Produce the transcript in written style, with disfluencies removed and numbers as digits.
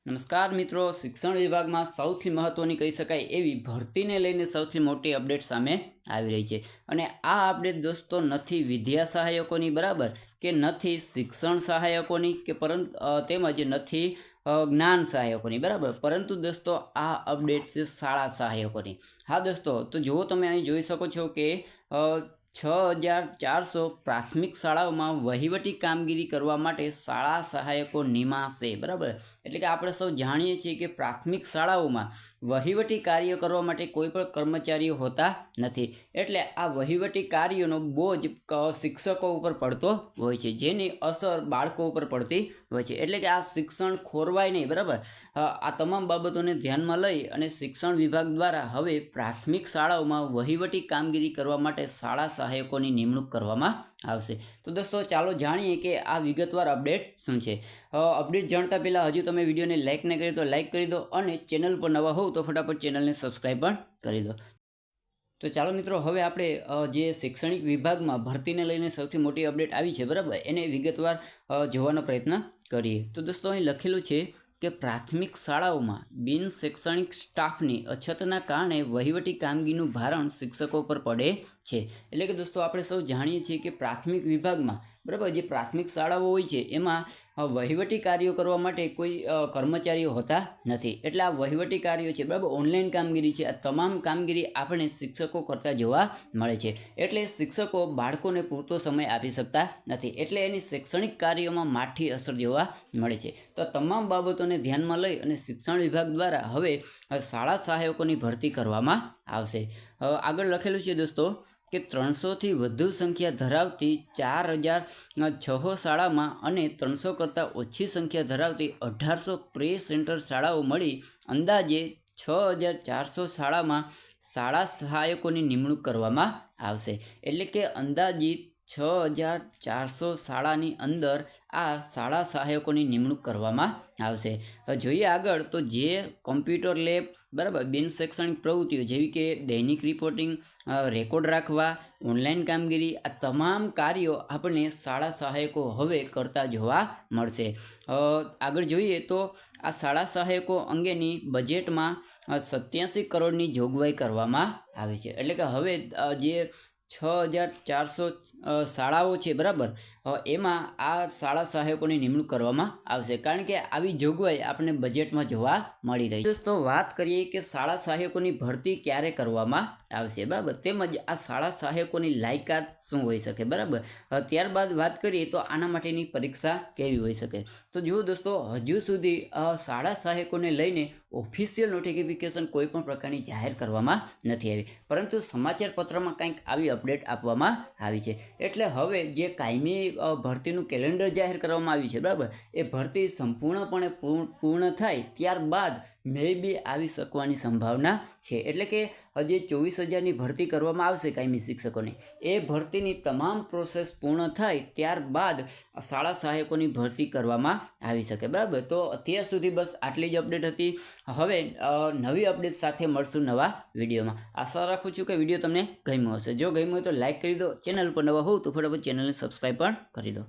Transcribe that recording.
નમસ્કાર મિત્રો, શિક્ષણ વિભાગમાં સૌથી મહત્ત્વની કહી શકાય એવી ભરતીને લઈને સૌથી મોટી અપડેટ સામે આવી રહી છે. અને આ અપડેટ દોસ્તો નથી વિદ્યા સહાયકોની બરાબર કે નથી શિક્ષણ સહાયકોની કે તેમજ નથી જ્ઞાન સહાયકોની બરાબર, પરંતુ દોસ્તો આ અપડેટ છે શાળા સહાયકોની. હા દોસ્તો, તો જુઓ તમે અહીં જોઈ શકો છો કે 6400 પ્રાથમિક શાળાઓમાં વહીવટી કામગીરી કરવા માટે શાળા સહાયકો નિમાશે બરાબર. એટલે કે આપણે સૌ જાણીએ છીએ કે પ્રાથમિક શાળાઓમાં વહીવટી કાર્ય કરવા માટે કોઈ પણ કર્મચારીઓ હોતા નથી. એટલે આ વહીવટી કાર્યનો બોજ શિક્ષકો ઉપર પડતો હોય છે, જેની અસર બાળકો ઉપર પડતી હોય છે. એટલે કે આ શિક્ષણ ખોરવાય નહીં બરાબર. આ તમામ બાબતોને ધ્યાનમાં લઈ અને શિક્ષણ વિભાગ દ્વારા હવે પ્રાથમિક શાળાઓમાં વહીવટી કામગીરી કરવા માટે શાળા સહાયકોની નિમણૂક કરવામાં આવશે. તો દોસ્તો ચાલો જાણીએ કે આ વિગતવાર અપડેટ શું છે. અપડેટ જાણતા પહેલાં હજુ તમે વિડીયોને લાઇક ન કરી તો લાઇક કરી દો અને ચેનલ પર નવા હોવ તો ફટાફટ ચેનલને સબસ્ક્રાઈબ પણ કરી દો. તો ચાલો મિત્રો, હવે આપણે જે શૈક્ષણિક વિભાગમાં ભરતીને લઈને સૌથી મોટી અપડેટ આવી છે બરાબર, એને વિગતવાર જોવાનો પ્રયત્ન કરીએ. તો દોસ્તો અહીં લખેલું છે કે પ્રાથમિક શાળાઓમાં બિન શૈક્ષણિક સ્ટાફની અછતના કારણે વહીવટી કામગીરીનું ભારણ શિક્ષકો પર પડે છે. એટલે કે દોસ્તો આપણે સૌ જાણીએ છીએ કે પ્રાથમિક વિભાગમાં બરાબર, જે પ્રાથમિક શાળાઓ હોય છે એમાં વહીવટી કાર્યો કરવા માટે કોઈ કર્મચારીઓ હોતા નથી. એટલે આ વહીવટી કાર્યો છે બરાબર, ઓનલાઈન કામગીરી છે, આ તમામ કામગીરી આપણે શિક્ષકો કરતા જોવા મળે છે. એટલે શિક્ષકો બાળકોને પૂરતો સમય આપી શકતા નથી, એટલે એની શૈક્ષણિક કાર્યોમાં માઠી અસર જોવા મળે છે. તો તમામ બાબતોને ધ્યાનમાં લઈ અને શિક્ષણ વિભાગ દ્વારા હવે શાળા સહાયકોની ભરતી કરવામાં આવશે. આગળ લખેલું છે દોસ્તો કે 300થી વધુ સંખ્યા ધરાવતી 4006 શાળામાં અને 300 કરતાં ઓછી સંખ્યા ધરાવતી 1800 પ્રે સેન્ટર શાળાઓ મળી અંદાજે 6400 શાળામાં શાળા સહાયકોની નિમણૂક કરવામાં આવશે. એટલે કે અંદાજિત 6400 શાળાની અંદર આ શાળા સહાયકોની નિમણૂક કરવામાં આવશે. જોઈએ આગળ તો જે કોમ્પ્યુટર લેબ બરાબર, બિન શૈક્ષણિક પ્રવૃત્તિઓ જેવી કે દૈનિક રિપોર્ટિંગ, રેકોર્ડ રાખવા, ઓનલાઈન કામગીરી, આ તમામ કાર્યો આપણને શાળા સહાયકો હવે કરતા જોવા મળશે. આગળ જોઈએ તો આ શાળા સહાયકો અંગેની બજેટમાં 87 કરોડની જોગવાઈ કરવામાં આવે છે. એટલે કે હવે જે 6400 શાળાઓ છે બરાબર, એમાં આ શાળા સહાયકોની નિમણૂક કરવામાં આવશે, કારણ કે આવી જોગવાઈ આપણને બજેટમાં જોવા મળી રહી. દોસ્તો વાત કરીએ કે શાળા સહાયકોની ભરતી ક્યારે કરવામાં આવશે બરાબર, તેમજ આ શાળા સહાયકોની લાયકાત શું હોઈ શકે બરાબર. ત્યારબાદ વાત કરીએ તો આના માટેની પરીક્ષા કેવી હોઈ શકે. તો જુઓ દોસ્તો, હજુ સુધી શાળા સહાયકોને લઈને ઓફિશિયલ નોટિફિકેશન કોઈ પણ પ્રકારની જાહેર કરવામાં નથી આવી, પરંતુ સમાચાર પત્રમાં કંઈક આવી અપડેટ આપવામાં આવી છે. એટલે હવે જે કાયમી ભરતીનું કેલેન્ડર જાહેર કરવામાં આવ્યું છે બરાબર, એ ભરતી સંપૂર્ણપણે પૂર્ણ થાય ત્યારબાદ મે બી આવી શકવાની સંભાવના છે. એટલે કે જે 24,000ની ભરતી કરવામાં આવશે કાયમી શિક્ષકોની, એ ભરતીની તમામ પ્રોસેસ પૂર્ણ થાય ત્યારબાદ શાળા સહાયકોની ભરતી કરવામાં આવી શકે બરાબર. તો અત્યાર સુધી બસ આટલી જ અપડેટ હતી. હવે નવી અપડેટ સાથે મળશું નવા વિડીયોમાં. આશા રાખું છું કે વિડીયો તમને ગમ્યો હશે. જો ગમ્યો હોય તો લાઇક કરી દો, ચેનલ પર નવા હોવ તો ફટાફટ ચેનલને સબસ્ક્રાઈબ પણ કરી દો.